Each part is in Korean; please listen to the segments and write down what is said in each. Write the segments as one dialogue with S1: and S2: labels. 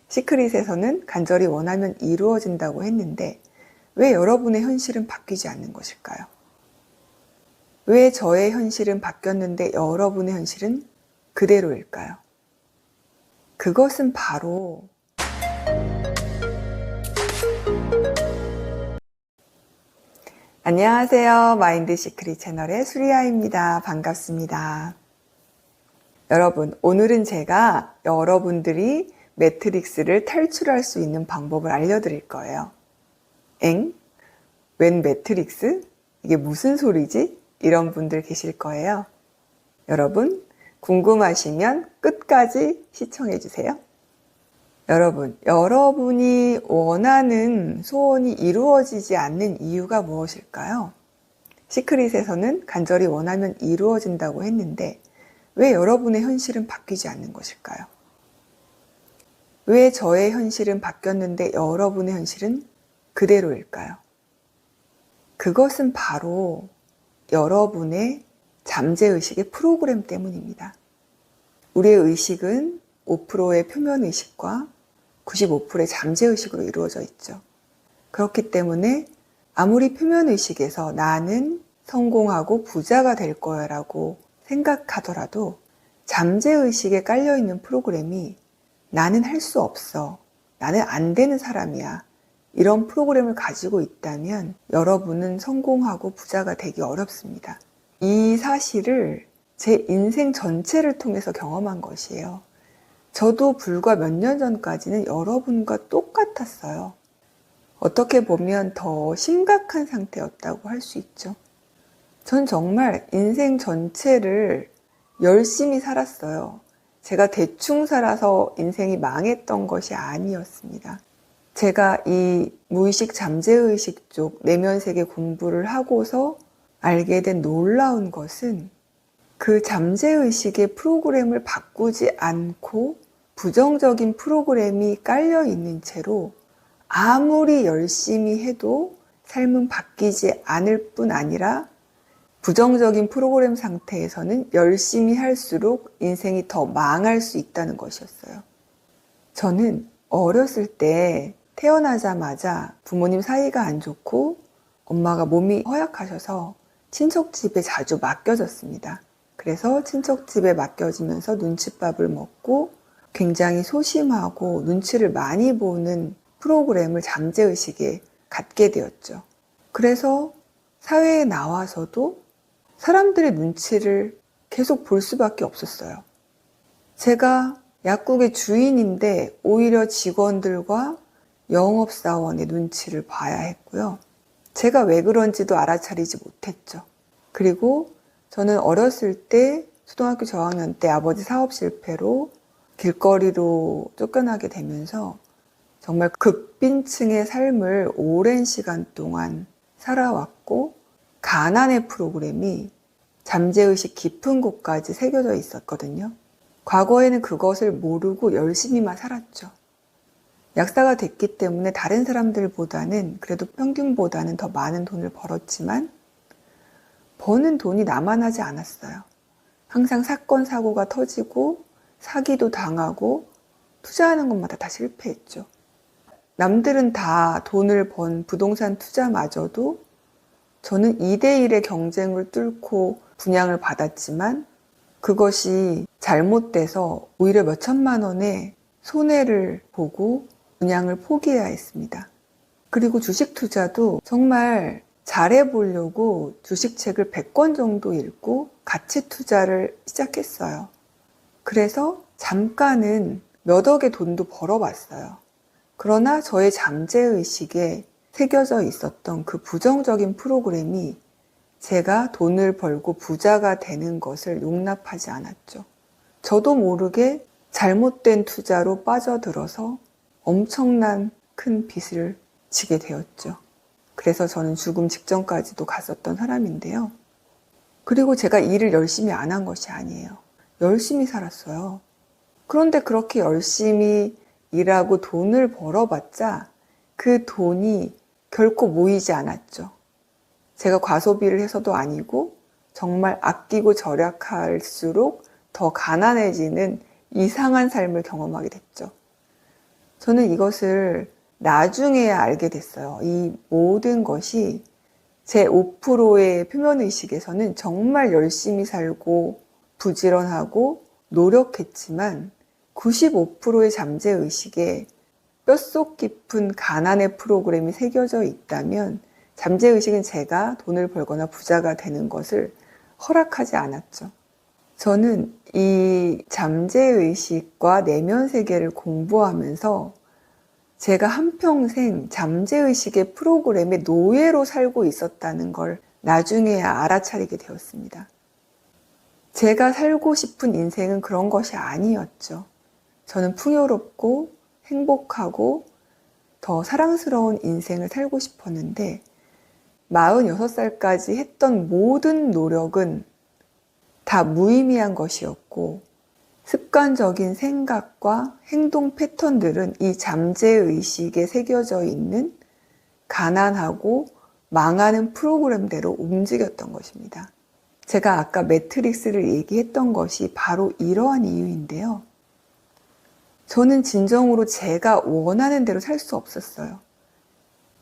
S1: 시크릿에서는 간절히 원하면 이루어진다고 했는데 왜 여러분의 현실은 바뀌지 않는 것일까요? 왜 저의 현실은 바뀌었는데 여러분의 현실은 그대로일까요? 그것은 바로 안녕하세요. 마인드 시크릿 채널의 수리아입니다. 반갑습니다. 여러분, 오늘은 제가 여러분들이 매트릭스를 탈출할 수 있는 방법을 알려드릴 거예요. 엥? 웬 매트릭스? 이게 무슨 소리지? 이런 분들 계실 거예요. 여러분, 궁금하시면 끝까지 시청해주세요. 여러분, 여러분이 원하는 소원이 이루어지지 않는 이유가 무엇일까요? 시크릿에서는 간절히 원하면 이루어진다고 했는데 왜 여러분의 현실은 바뀌지 않는 것일까요? 왜 저의 현실은 바뀌었는데 여러분의 현실은 그대로일까요? 그것은 바로 여러분의 잠재의식의 프로그램 때문입니다. 우리의 의식은 5%의 표면의식과 95%의 잠재의식으로 이루어져 있죠. 그렇기 때문에 아무리 표면의식에서 나는 성공하고 부자가 될 거야 라고 생각하더라도 잠재의식에 깔려있는 프로그램이 나는 할 수 없어, 나는 안 되는 사람이야, 이런 프로그램을 가지고 있다면 여러분은 성공하고 부자가 되기 어렵습니다. 이 사실을 제 인생 전체를 통해서 경험한 것이에요. 저도 불과 몇 년 전까지는 여러분과 똑같았어요. 어떻게 보면 더 심각한 상태였다고 할 수 있죠. 전 정말 인생 전체를 열심히 살았어요. 제가 대충 살아서 인생이 망했던 것이 아니었습니다. 제가 이 무의식 잠재의식 쪽 내면 세계 공부를 하고서 알게 된 놀라운 것은 그 잠재의식의 프로그램을 바꾸지 않고 부정적인 프로그램이 깔려 있는 채로 아무리 열심히 해도 삶은 바뀌지 않을 뿐 아니라 부정적인 프로그램 상태에서는 열심히 할수록 인생이 더 망할 수 있다는 것이었어요. 저는 어렸을 때 태어나자마자 부모님 사이가 안 좋고 엄마가 몸이 허약하셔서 친척 집에 자주 맡겨졌습니다. 그래서 친척 집에 맡겨지면서 눈칫밥을 먹고 굉장히 소심하고 눈치를 많이 보는 프로그램을 잠재의식에 갖게 되었죠. 그래서 사회에 나와서도 사람들의 눈치를 계속 볼 수밖에 없었어요. 제가 약국의 주인인데 오히려 직원들과 영업사원의 눈치를 봐야 했고요. 제가 왜 그런지도 알아차리지 못했죠. 그리고 저는 어렸을 때 초등학교 저학년 때 아버지 사업 실패로 길거리로 쫓겨나게 되면서 정말 극빈층의 삶을 오랜 시간 동안 살아왔고 가난의 프로그램이 잠재의식 깊은 곳까지 새겨져 있었거든요. 과거에는 그것을 모르고 열심히만 살았죠. 약사가 됐기 때문에 다른 사람들보다는 그래도 평균보다는 더 많은 돈을 벌었지만 버는 돈이 나만하지 않았어요. 항상 사건, 사고가 터지고 사기도 당하고 투자하는 것마다 다 실패했죠. 남들은 다 돈을 번 부동산 투자마저도 저는 2대1의 경쟁을 뚫고 분양을 받았지만 그것이 잘못돼서 오히려 몇 천만 원의 손해를 보고 분양을 포기해야 했습니다. 그리고 주식 투자도 정말 잘해보려고 주식책을 100권 정도 읽고 가치 투자를 시작했어요. 그래서 잠깐은 몇 억의 돈도 벌어봤어요. 그러나 저의 잠재의식에 새겨져 있었던 그 부정적인 프로그램이 제가 돈을 벌고 부자가 되는 것을 용납하지 않았죠. 저도 모르게 잘못된 투자로 빠져들어서 엄청난 큰 빚을 지게 되었죠. 그래서 저는 죽음 직전까지도 갔었던 사람인데요. 그리고 제가 일을 열심히 안 한 것이 아니에요. 열심히 살았어요. 그런데 그렇게 열심히 일하고 돈을 벌어봤자 그 돈이 결코 모이지 않았죠. 제가 과소비를 해서도 아니고 정말 아끼고 절약할수록 더 가난해지는 이상한 삶을 경험하게 됐죠. 저는 이것을 나중에야 알게 됐어요. 이 모든 것이 제 5%의 표면의식에서는 정말 열심히 살고 부지런하고 노력했지만 95%의 잠재의식에 뼛속 깊은 가난의 프로그램이 새겨져 있다면 잠재의식은 제가 돈을 벌거나 부자가 되는 것을 허락하지 않았죠. 저는 이 잠재의식과 내면 세계를 공부하면서 제가 한평생 잠재의식의 프로그램의 노예로 살고 있었다는 걸 나중에야 알아차리게 되었습니다. 제가 살고 싶은 인생은 그런 것이 아니었죠. 저는 풍요롭고 행복하고 더 사랑스러운 인생을 살고 싶었는데 46살까지 했던 모든 노력은 다 무의미한 것이었고 습관적인 생각과 행동 패턴들은 이 잠재의식에 새겨져 있는 가난하고 망하는 프로그램대로 움직였던 것입니다. 제가 아까 매트릭스를 얘기했던 것이 바로 이러한 이유인데요. 저는 진정으로 제가 원하는 대로 살 수 없었어요.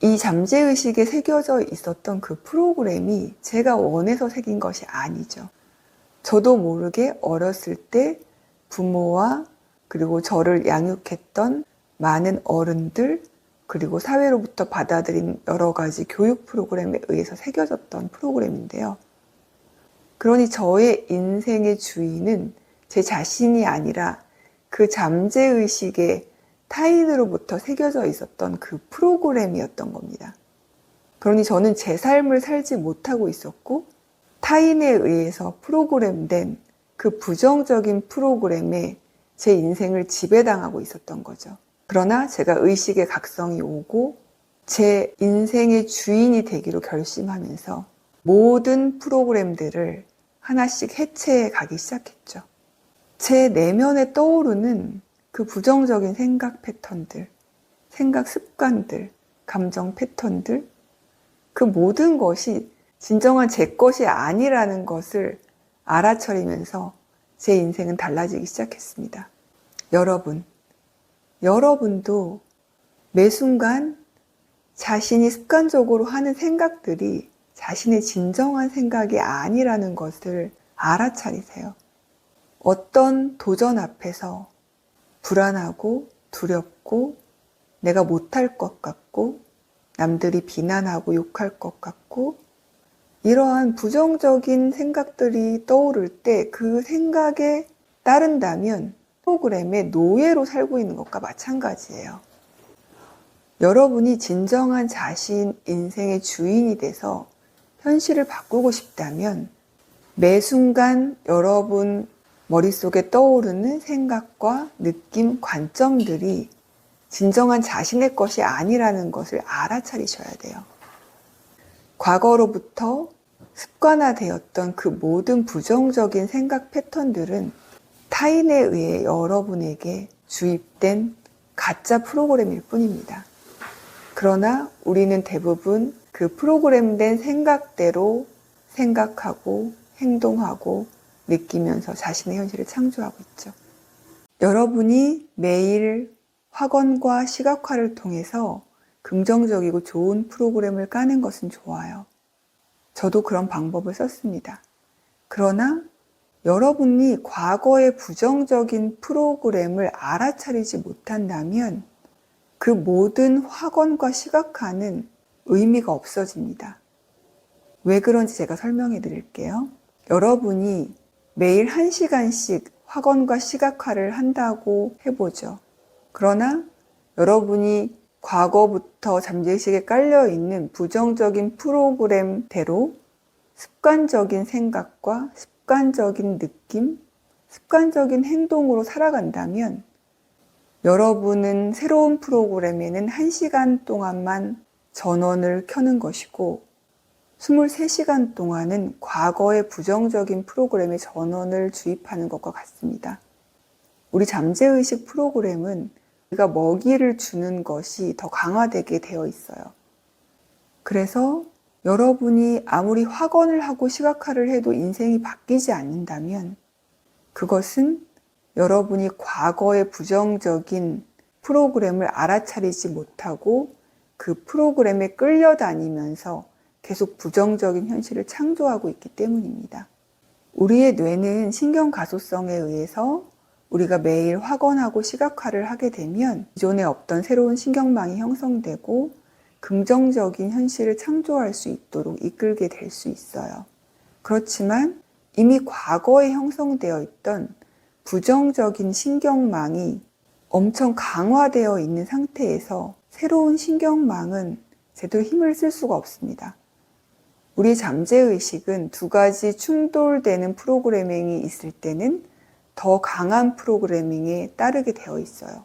S1: 이 잠재의식에 새겨져 있었던 그 프로그램이 제가 원해서 새긴 것이 아니죠. 저도 모르게 어렸을 때 부모와 그리고 저를 양육했던 많은 어른들 그리고 사회로부터 받아들인 여러 가지 교육 프로그램에 의해서 새겨졌던 프로그램인데요. 그러니 저의 인생의 주인은 제 자신이 아니라 그 잠재의식의 타인으로부터 새겨져 있었던 그 프로그램이었던 겁니다. 그러니 저는 제 삶을 살지 못하고 있었고 타인에 의해서 프로그램된 그 부정적인 프로그램에 제 인생을 지배당하고 있었던 거죠. 그러나 제가 의식의 각성이 오고 제 인생의 주인이 되기로 결심하면서 모든 프로그램들을 하나씩 해체해 가기 시작했죠. 제 내면에 떠오르는 그 부정적인 생각 패턴들, 생각 습관들, 감정 패턴들, 그 모든 것이 진정한 제 것이 아니라는 것을 알아차리면서 제 인생은 달라지기 시작했습니다. 여러분도 매 순간 자신이 습관적으로 하는 생각들이 자신의 진정한 생각이 아니라는 것을 알아차리세요. 어떤 도전 앞에서 불안하고 두렵고 내가 못할 것 같고 남들이 비난하고 욕할 것 같고 이러한 부정적인 생각들이 떠오를 때 그 생각에 따른다면 프로그램의 노예로 살고 있는 것과 마찬가지예요. 여러분이 진정한 자신 인생의 주인이 돼서 현실을 바꾸고 싶다면 매 순간 여러분 머릿속에 떠오르는 생각과 느낌, 관점들이 진정한 자신의 것이 아니라는 것을 알아차리셔야 돼요. 과거로부터 습관화되었던 그 모든 부정적인 생각 패턴들은 타인에 의해 여러분에게 주입된 가짜 프로그램일 뿐입니다. 그러나 우리는 대부분 그 프로그램된 생각대로 생각하고 행동하고 느끼면서 자신의 현실을 창조하고 있죠. 여러분이 매일 확언과 시각화를 통해서 긍정적이고 좋은 프로그램을 까는 것은 좋아요. 저도 그런 방법을 썼습니다. 그러나 여러분이 과거의 부정적인 프로그램을 알아차리지 못한다면 그 모든 확언과 시각화는 의미가 없어집니다. 왜 그런지 제가 설명해 드릴게요. 여러분이 매일 1시간씩 확언과 시각화를 한다고 해보죠. 그러나 여러분이 과거부터 잠재의식에 깔려있는 부정적인 프로그램대로 습관적인 생각과 습관적인 느낌, 습관적인 행동으로 살아간다면 여러분은 새로운 프로그램에는 1시간 동안만 전원을 켜는 것이고 23시간 동안은 과거의 부정적인 프로그램에 전원을 주입하는 것과 같습니다. 우리 잠재의식 프로그램은 우리가 먹이를 주는 것이 더 강화되게 되어 있어요. 그래서 여러분이 아무리 확언을 하고 시각화를 해도 인생이 바뀌지 않는다면 그것은 여러분이 과거의 부정적인 프로그램을 알아차리지 못하고 그 프로그램에 끌려다니면서 계속 부정적인 현실을 창조하고 있기 때문입니다. 우리의 뇌는 신경 가소성에 의해서 우리가 매일 확언하고 시각화를 하게 되면 기존에 없던 새로운 신경망이 형성되고 긍정적인 현실을 창조할 수 있도록 이끌게 될 수 있어요. 그렇지만 이미 과거에 형성되어 있던 부정적인 신경망이 엄청 강화되어 있는 상태에서 새로운 신경망은 제대로 힘을 쓸 수가 없습니다. 우리 잠재의식은 두 가지 충돌되는 프로그래밍이 있을 때는 더 강한 프로그래밍에 따르게 되어 있어요.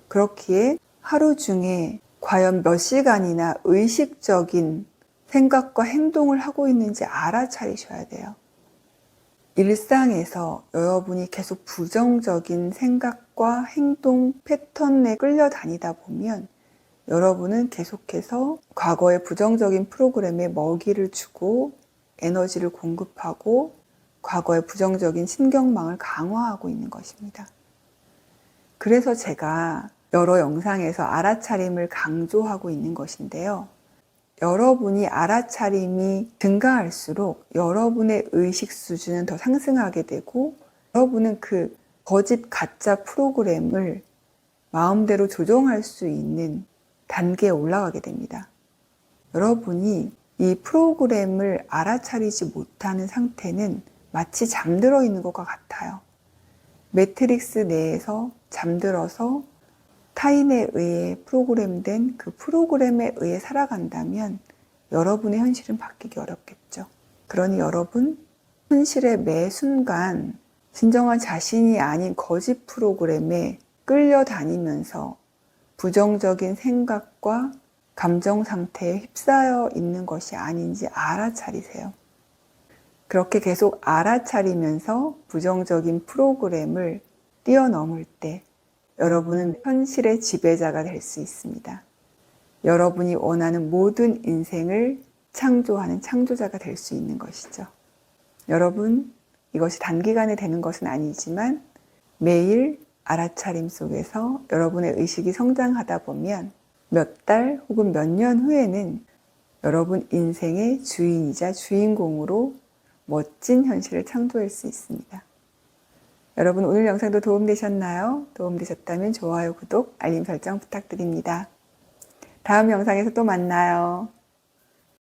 S1: 그렇기에 하루 중에 과연 몇 시간이나 의식적인 생각과 행동을 하고 있는지 알아차리셔야 돼요. 일상에서 여러분이 계속 부정적인 생각과 행동 패턴에 끌려다니다 보면 여러분은 계속해서 과거의 부정적인 프로그램에 먹이를 주고 에너지를 공급하고 과거의 부정적인 신경망을 강화하고 있는 것입니다. 그래서 제가 여러 영상에서 알아차림을 강조하고 있는 것인데요. 여러분이 알아차림이 증가할수록 여러분의 의식 수준은 더 상승하게 되고 여러분은 그 거짓 가짜 프로그램을 마음대로 조정할 수 있는 단계에 올라가게 됩니다. 여러분이 이 프로그램을 알아차리지 못하는 상태는 마치 잠들어 있는 것과 같아요. 매트릭스 내에서 잠들어서 타인에 의해 프로그램된 그 프로그램에 의해 살아간다면 여러분의 현실은 바뀌기 어렵겠죠. 그러니 여러분, 현실의 매 순간 진정한 자신이 아닌 거짓 프로그램에 끌려다니면서 부정적인 생각과 감정 상태에 휩싸여 있는 것이 아닌지 알아차리세요. 그렇게 계속 알아차리면서 부정적인 프로그램을 뛰어넘을 때 여러분은 현실의 지배자가 될 수 있습니다. 여러분이 원하는 모든 인생을 창조하는 창조자가 될 수 있는 것이죠. 여러분, 이것이 단기간에 되는 것은 아니지만 매일 알아차림 속에서 여러분의 의식이 성장하다 보면 몇 달 혹은 몇 년 후에는 여러분 인생의 주인이자 주인공으로 멋진 현실을 창조할 수 있습니다. 여러분 오늘 영상도 도움되셨나요? 도움되셨다면 좋아요, 구독, 알림 설정 부탁드립니다. 다음 영상에서 또 만나요.